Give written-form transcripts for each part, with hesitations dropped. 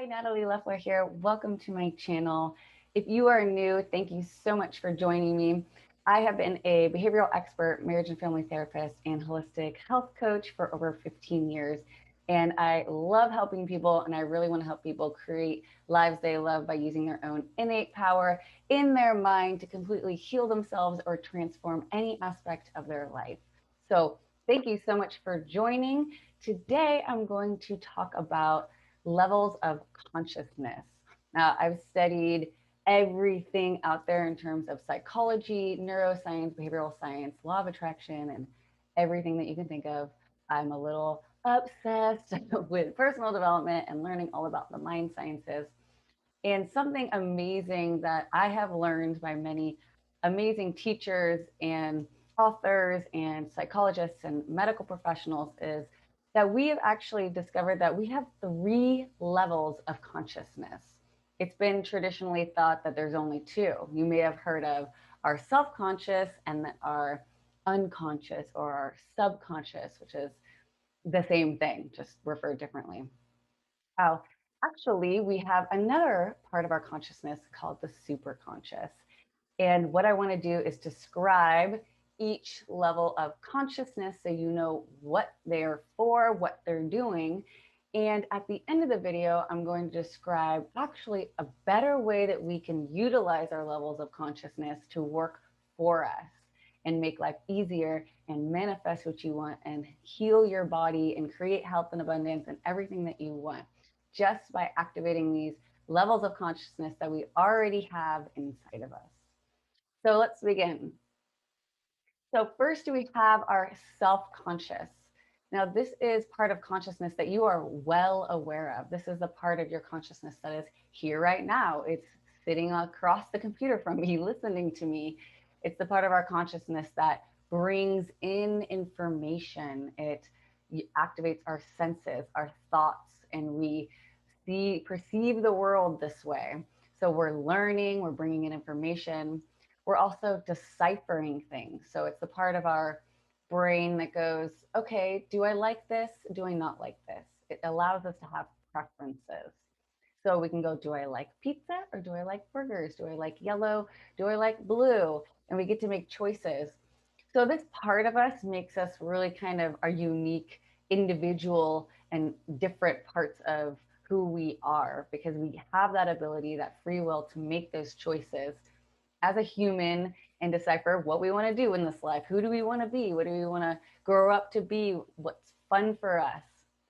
Hi, Natalie Leffler here. Welcome to my channel. If you are new, thank you so much for joining me. I have been a behavioral expert, marriage and family therapist, and holistic health coach for over 15 years. And I love helping people, and I really want to help people create lives they love by using their own innate power in their mind to completely heal themselves or transform any aspect of their life. So, thank you so much for joining. Today, I'm going to talk about levels of consciousness. Now, I've studied everything out there in terms of psychology, neuroscience, behavioral science, law of attraction, and everything that you can think of. I'm a little obsessed with personal development and learning all about the mind sciences. And something amazing that I have learned by many amazing teachers and authors and psychologists and medical professionals is that we have actually discovered that we have three levels of consciousness. It's been traditionally thought that there's only two. You may have heard of our self conscious and our unconscious or our subconscious, which is the same thing, just referred differently. How actually we have another part of our consciousness called the superconscious. And what I want to do is describe each level of consciousness so you know what they're for, what they're doing. And at the end of the video, I'm going to describe actually a better way that we can utilize our levels of consciousness to work for us and make life easier and manifest what you want and heal your body and create health and abundance and everything that you want just by activating these levels of consciousness that we already have inside of us. So let's begin. So first we have our self-conscious. Now this is part of consciousness that you are well aware of. This is the part of your consciousness that is here right now. It's sitting across the computer from me, listening to me. It's the part of our consciousness that brings in information. It activates our senses, our thoughts, and we perceive the world this way. So we're learning, we're bringing in information. We're also deciphering things. So it's the part of our brain that goes, okay, do I like this? Do I not like this? It allows us to have preferences. So we can go, do I like pizza or do I like burgers? Do I like yellow? Do I like blue? And we get to make choices. So this part of us makes us really kind of our unique individual and different parts of who we are because we have that ability, that free will to make those choices as a human and decipher what we want to do in this life. Who do we want to be? What do we want to grow up to be? What's fun for us?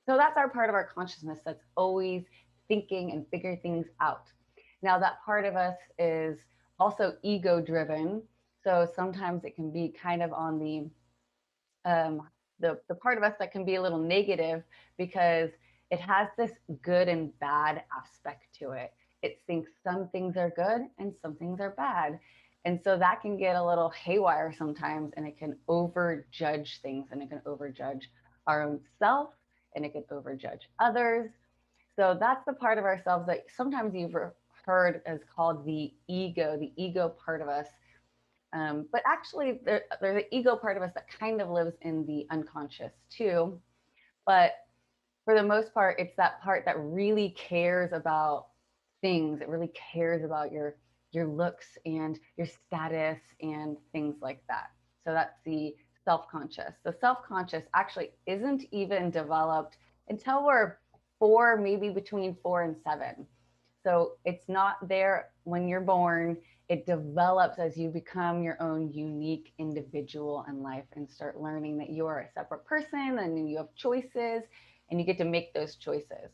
So that's our part of our consciousness that's always thinking and figuring things out. Now, that part of us is also ego driven. So sometimes it can be kind of on um, the part of us that can be a little negative because it has this good and bad aspect to it. It thinks some things are good and some things are bad. And so that can get a little haywire sometimes and it can overjudge things and it can overjudge our own self and it can overjudge others. So that's the part of ourselves that sometimes you've heard as called the ego part of us. But actually, there's an ego part of us that kind of lives in the unconscious too. But for the most part, it's that part that really cares about things. It really cares about your looks and your status and things like that. So that's the self-conscious. The self-conscious actually isn't even developed until we're four, maybe between 4 and 7. So it's not there when you're born. It develops as you become your own unique individual in life and start learning that you are a separate person and you have choices and you get to make those choices.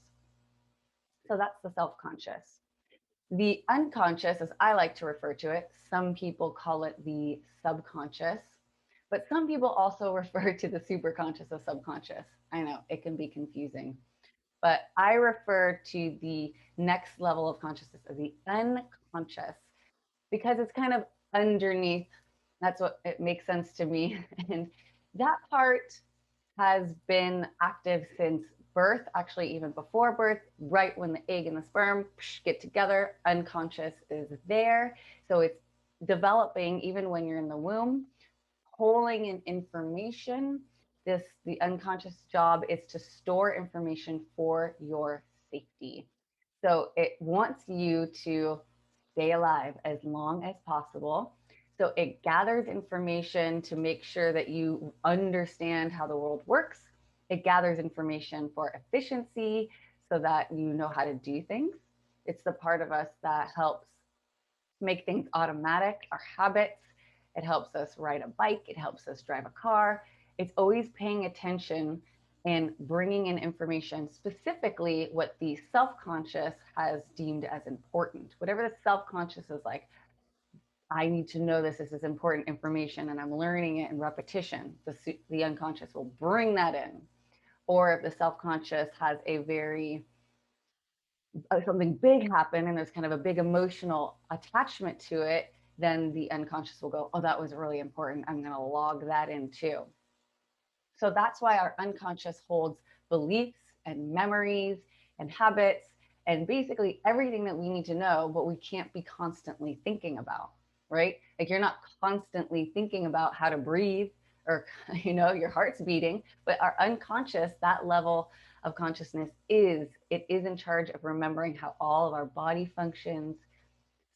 So that's the self-conscious. The unconscious, as I like to refer to it, some people call it the subconscious, but some people also refer to the superconscious as subconscious. I know it can be confusing, but I refer to the next level of consciousness as the unconscious because it's kind of underneath. That's what it makes sense to me. And that part has been active since birth, actually, even before birth, right when the egg and the sperm get together, unconscious is there. So it's developing even when you're in the womb, pulling in information. The unconscious job is to store information for your safety. So it wants you to stay alive as long as possible. So it gathers information to make sure that you understand how the world works. It gathers information for efficiency so that you know how to do things. It's the part of us that helps make things automatic, our habits. It helps us ride a bike. It helps us drive a car. It's always paying attention and bringing in information, specifically what the self-conscious has deemed as important. Whatever the self-conscious is like, I need to know this. This is important information, and I'm learning it in repetition. The unconscious will bring that in. Or if the self-conscious has a very something big happen and there's kind of a big emotional attachment to it, then the unconscious will go, oh, that was really important. I'm going to log that in too. So that's why our unconscious holds beliefs and memories and habits and basically everything that we need to know, but we can't be constantly thinking about, right? Like you're not constantly thinking about how to breathe or, your heart's beating, but our unconscious, that level of consciousness is in charge of remembering how all of our body functions.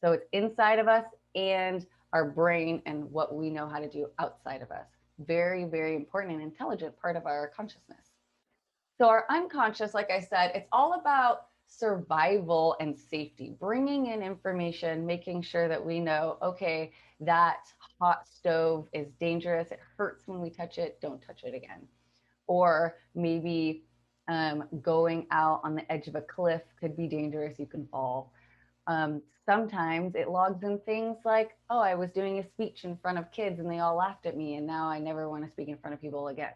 So it's inside of us and our brain and what we know how to do outside of us. Very, very important and intelligent part of our consciousness. So our unconscious, like I said, it's all about survival and safety, bringing in information, making sure that we know, okay, that hot stove is dangerous. It hurts when we touch it. Don't touch it again. Or maybe going out on the edge of a cliff could be dangerous. You can fall. Sometimes it logs in things like, oh, I was doing a speech in front of kids and they all laughed at me, and now I never want to speak in front of people again.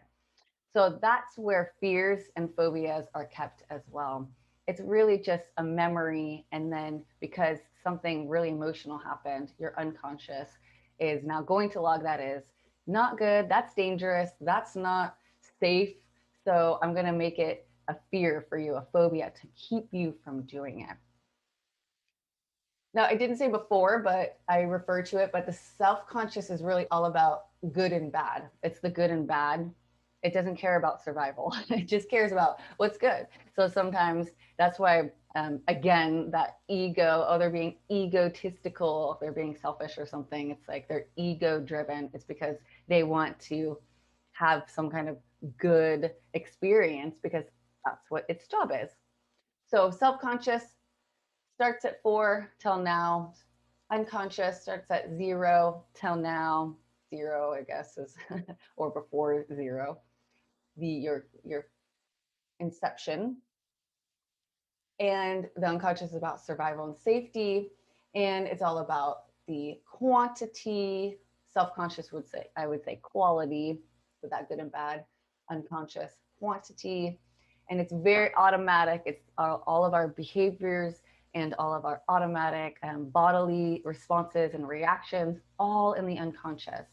So that's where fears and phobias are kept as well. It's really just a memory. And then because something really emotional happened, your unconscious is now going to log that is not good. That's dangerous. That's not safe. So I'm going to make it a fear for you, a phobia to keep you from doing it. Now, I didn't say before, but I refer to it, but the self-conscious is really all about good and bad. It's the good and bad. It doesn't care about survival. It just cares about what's good. So sometimes that's why, again, that ego, oh, they're being egotistical, they're being selfish or something. It's like they're ego driven. It's because they want to have some kind of good experience because that's what its job is. So self-conscious starts at 4 till now. Unconscious starts at 0 till now. 0, I guess, is or before 0. Your inception. And the unconscious is about survival and safety, and it's all about the quantity. Self-conscious would say, I would say quality, with that good and bad. Unconscious quantity, and it's very automatic. It's all of our behaviors and all of our automatic bodily responses and reactions, all in the unconscious.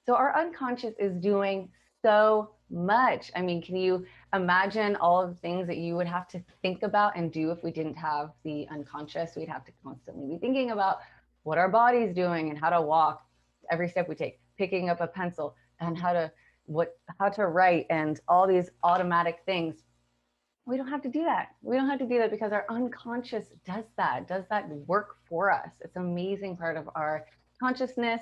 So our unconscious is doing so much. I mean, can you imagine all of the things that you would have to think about and do if we didn't have the unconscious? We'd have to constantly be thinking about what our body's doing and how to walk, every step we take, picking up a pencil and how to write and all these automatic things. We don't have to do that. We don't have to do that because our unconscious does that work for us. It's an amazing part of our consciousness,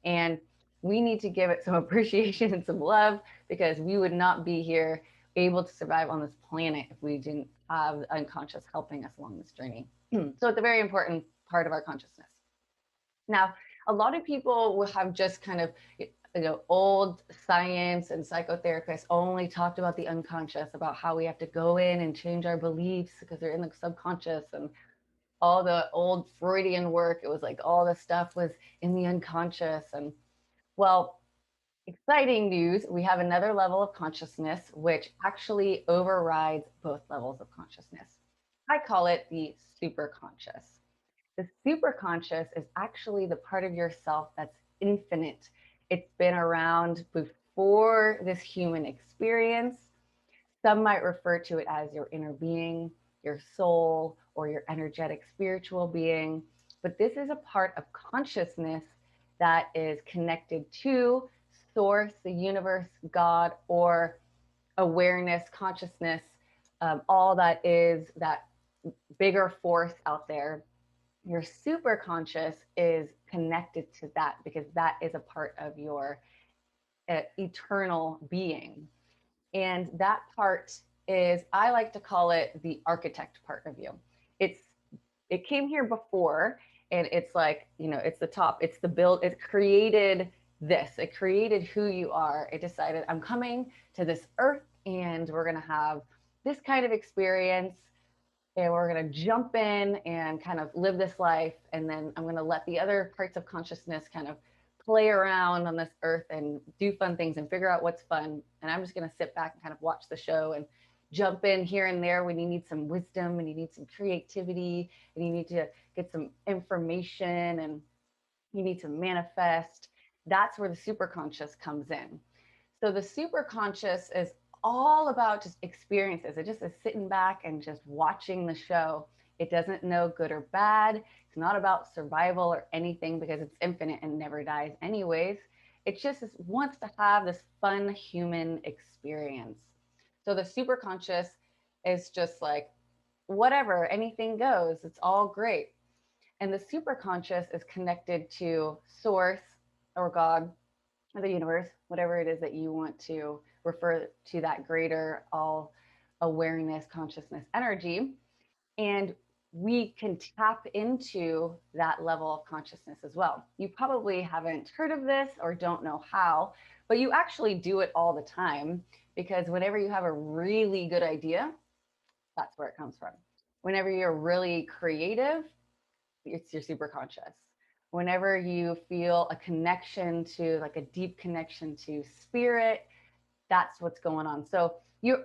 and we need to give it some appreciation and some love because we would not be here able to survive on this planet if we didn't have the unconscious helping us along this journey. So it's a very important part of our consciousness. Now, a lot of people will have just kind of, old science and psychotherapists only talked about the unconscious, about how we have to go in and change our beliefs because they're in the subconscious, and all the old Freudian work. It was like all the stuff was in the unconscious. And well, exciting news, we have another level of consciousness which actually overrides both levels of consciousness. I call it the superconscious. The superconscious is actually the part of yourself that's infinite. It's been around before this human experience. Some might refer to it as your inner being, your soul, or your energetic spiritual being. But this is a part of consciousness that is connected to source, the universe, God, or awareness, consciousness, all that is that bigger force out there. Your super conscious is connected to that because that is a part of your eternal being. And that part is, I like to call it the architect part of you. It's, it came here before, and it's like, you know, it's the top, it's the build, it created this, it created who you are. It decided, I'm coming to this earth and we're going to have this kind of experience, and we're going to jump in and kind of live this life. And then I'm going to let the other parts of consciousness kind of play around on this earth and do fun things and figure out what's fun. And I'm just going to sit back and kind of watch the show and jump in here and there when you need some wisdom and you need some creativity and you need to get some information and you need to manifest. That's where the superconscious comes in. So the superconscious is all about just experiences. It just is sitting back and just watching the show. It doesn't know good or bad. It's not about survival or anything because it's infinite and never dies anyways. It just wants to have this fun human experience. So the superconscious is just like, whatever, anything goes. It's all great. And the superconscious is connected to source or God or the universe, whatever it is that you want to refer to, that greater all awareness, consciousness, energy. And we can tap into that level of consciousness as well. You probably haven't heard of this or don't know how, but you actually do it all the time, because whenever you have a really good idea, that's where it comes from. Whenever you're really creative, it's your superconscious. Whenever you feel a connection to, like a deep connection to spirit, that's what's going on. So you're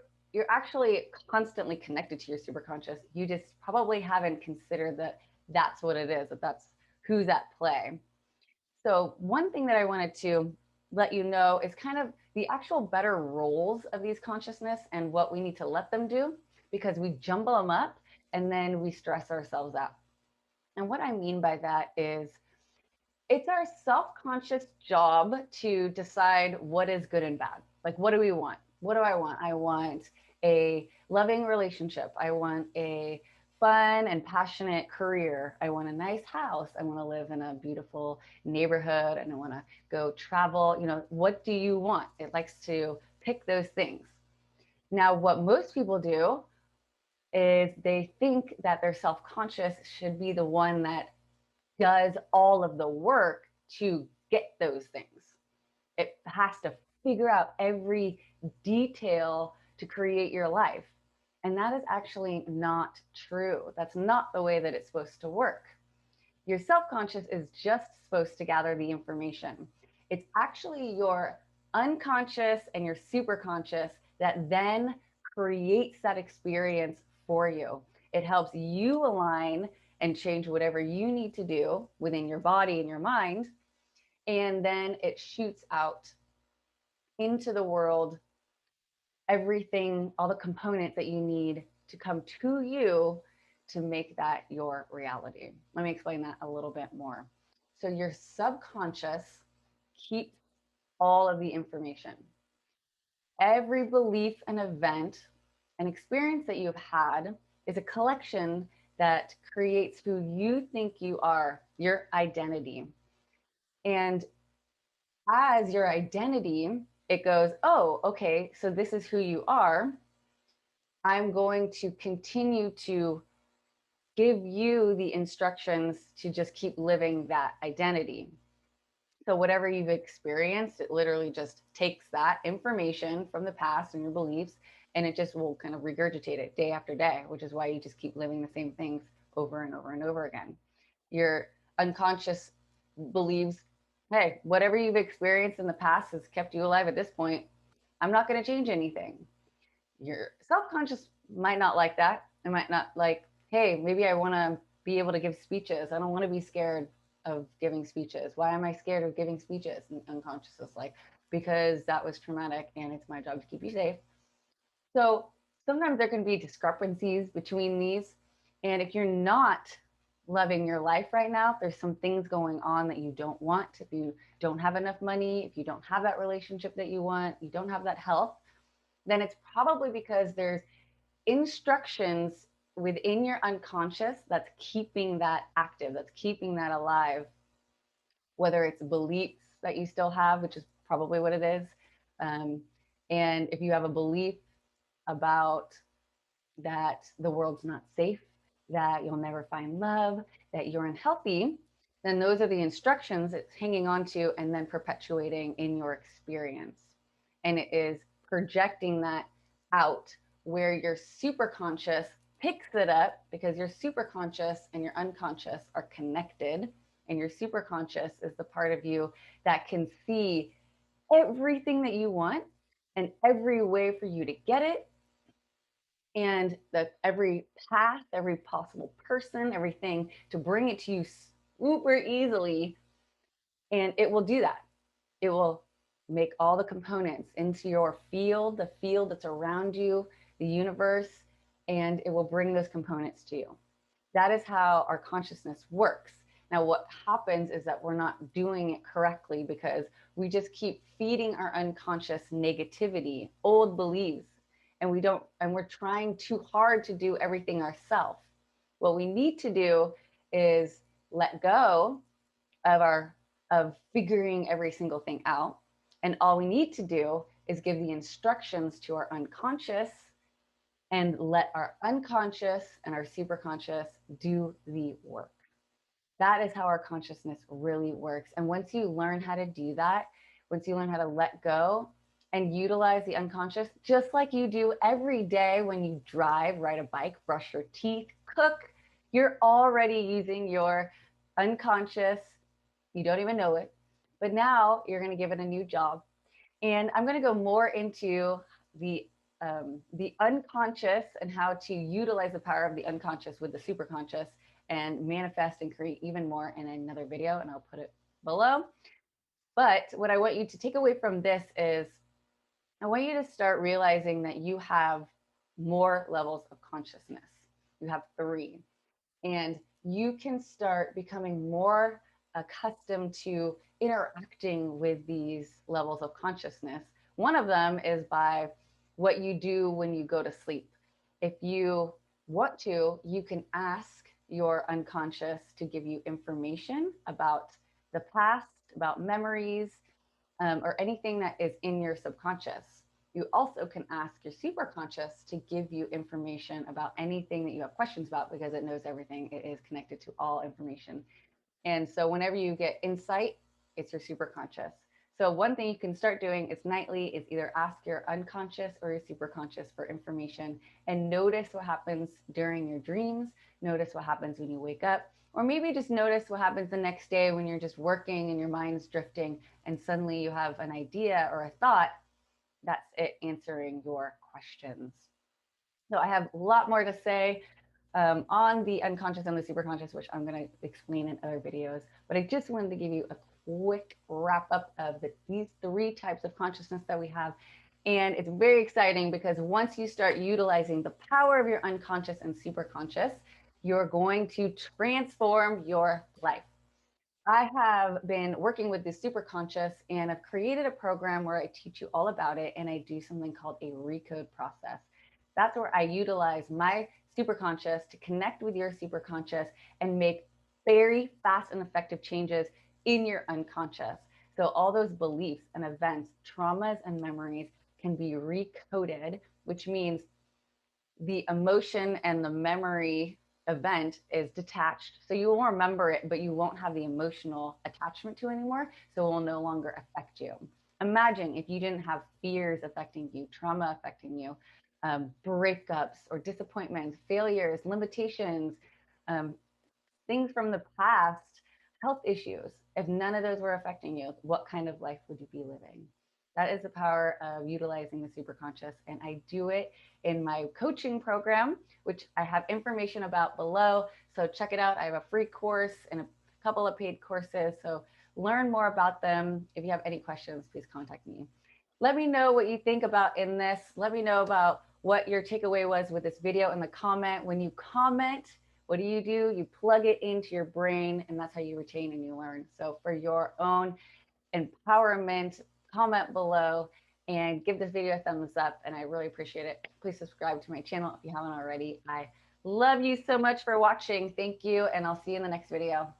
actually constantly connected to your superconscious. You just probably haven't considered that that's what it is, that that's who's at play. So one thing that I wanted to let you know is kind of the actual better roles of these consciousness and what we need to let them do, because we jumble them up and then we stress ourselves out. And what I mean by that is, it's our self-conscious job to decide what is good and bad. Like, what do we want? What do I want? I want a loving relationship. I want a fun and passionate career. I want a nice house. I want to live in a beautiful neighborhood and I want to go travel. You know, what do you want? It likes to pick those things. Now, what most people do is they think that their self-conscious should be the one that does all of the work to get those things. It has to figure out every detail to create your life. And that is actually not true. That's not the way that it's supposed to work. Your self-conscious is just supposed to gather the information. It's actually your unconscious and your superconscious that then creates that experience for you. It helps you align and change whatever you need to do within your body and your mind. And then it shoots out into the world everything, all the components that you need to come to you to make that your reality. Let me explain that a little bit more. So your subconscious keeps all of the information. Every belief and event and experience that you've had is a collection that creates who you think you are, your identity. And as your identity, it goes, oh, okay, so this is who you are. I'm going to continue to give you the instructions to just keep living that identity. So whatever you've experienced, it literally just takes that information from the past and your beliefs, and it just will kind of regurgitate it day after day, which is why you just keep living the same things over and over and over again. Your unconscious believes, hey, whatever you've experienced in the past has kept you alive at this point. I'm not going to change anything. Your self-conscious might not like that. It might not like, hey, maybe I want to be able to give speeches. I don't want to be scared of giving speeches. Why am I scared of giving speeches? And unconscious is like, because that was traumatic and it's my job to keep you safe. So sometimes there can be discrepancies between these. And if you're not loving your life right now, if there's some things going on that you don't want, if you don't have enough money, if you don't have that relationship that you want, you don't have that health, then it's probably because there's instructions within your unconscious that's keeping that active, that's keeping that alive, whether it's beliefs that you still have, which is probably what it is. Um, and if you have a belief about that the world's not safe, that you'll never find love, that you're unhealthy, then those are the instructions it's hanging on to and then perpetuating in your experience. And it is projecting that out where your superconscious picks it up because your superconscious and your unconscious are connected. And your superconscious is the part of you that can see everything that you want and every way for you to get it, and that every path, every possible person, everything to bring it to you super easily. And it will do that. It will make all the components into your field, the field that's around you, the universe, and it will bring those components to you. That is how our consciousness works. Now, what happens is that we're not doing it correctly because we just keep feeding our unconscious negativity, old beliefs, and we're trying too hard to do everything ourselves. What we need to do is let go of figuring every single thing out. And all we need to do is give the instructions to our unconscious and let our unconscious and our superconscious do the work. That is how our consciousness really works. And once you learn how to do that, once you learn how to let go and utilize the unconscious, just like you do every day when you drive, ride a bike, brush your teeth, cook, you're already using your unconscious. You don't even know it. But now you're going to give it a new job. And I'm going to go more into the unconscious and how to utilize the power of the unconscious with the superconscious and manifest and create even more in another video, and I'll put it below. But what I want you to take away from this is I want you to start realizing that you have more levels of consciousness. You have 3, and you can start becoming more accustomed to interacting with these levels of consciousness. One of them is by what you do when you go to sleep. If you want to, you can ask your unconscious to give you information about the past, about memories, or anything that is in your subconscious. You also can ask your superconscious to give you information about anything that you have questions about because it knows everything. It is connected to all information. And so whenever you get insight, it's your superconscious. So one thing you can start doing is nightly is either ask your unconscious or your superconscious for information and notice what happens during your dreams. Notice what happens when you wake up, or maybe just notice what happens the next day when you're just working and your mind's drifting and suddenly you have an idea or a thought. That's it answering your questions. So I have a lot more to say on the unconscious and the superconscious, which I'm going to explain in other videos. But I just wanted to give you a quick wrap up of these 3 types of consciousness that we have. And it's very exciting because once you start utilizing the power of your unconscious and superconscious, you're going to transform your life. I have been working with the superconscious and I've created a program where I teach you all about it and I do something called a recode process. That's where I utilize my superconscious to connect with your superconscious and make very fast and effective changes in your unconscious. So all those beliefs and events, traumas and memories can be recoded, which means the emotion and the memory event is detached. So you will remember it, but you won't have the emotional attachment to it anymore. So it will no longer affect you. Imagine if you didn't have fears affecting you, trauma affecting you, breakups or disappointments, failures, limitations, um, things from the past, health issues. If none of those were affecting you, what kind of life would you be living? That is the power of utilizing the superconscious. And I do it in my coaching program, which I have information about below. So check it out. I have a free course and a couple of paid courses. So learn more about them. If you have any questions, please contact me. Let me know what you think about in this. Let me know about what your takeaway was with this video in the comment. When you comment, what do? You plug it into your brain, and that's how you retain and you learn. So for your own empowerment, comment below and give this video a thumbs up, and I really appreciate it. Please subscribe to my channel if you haven't already. I Love you so much for watching. Thank you, and I'll see you in the next video.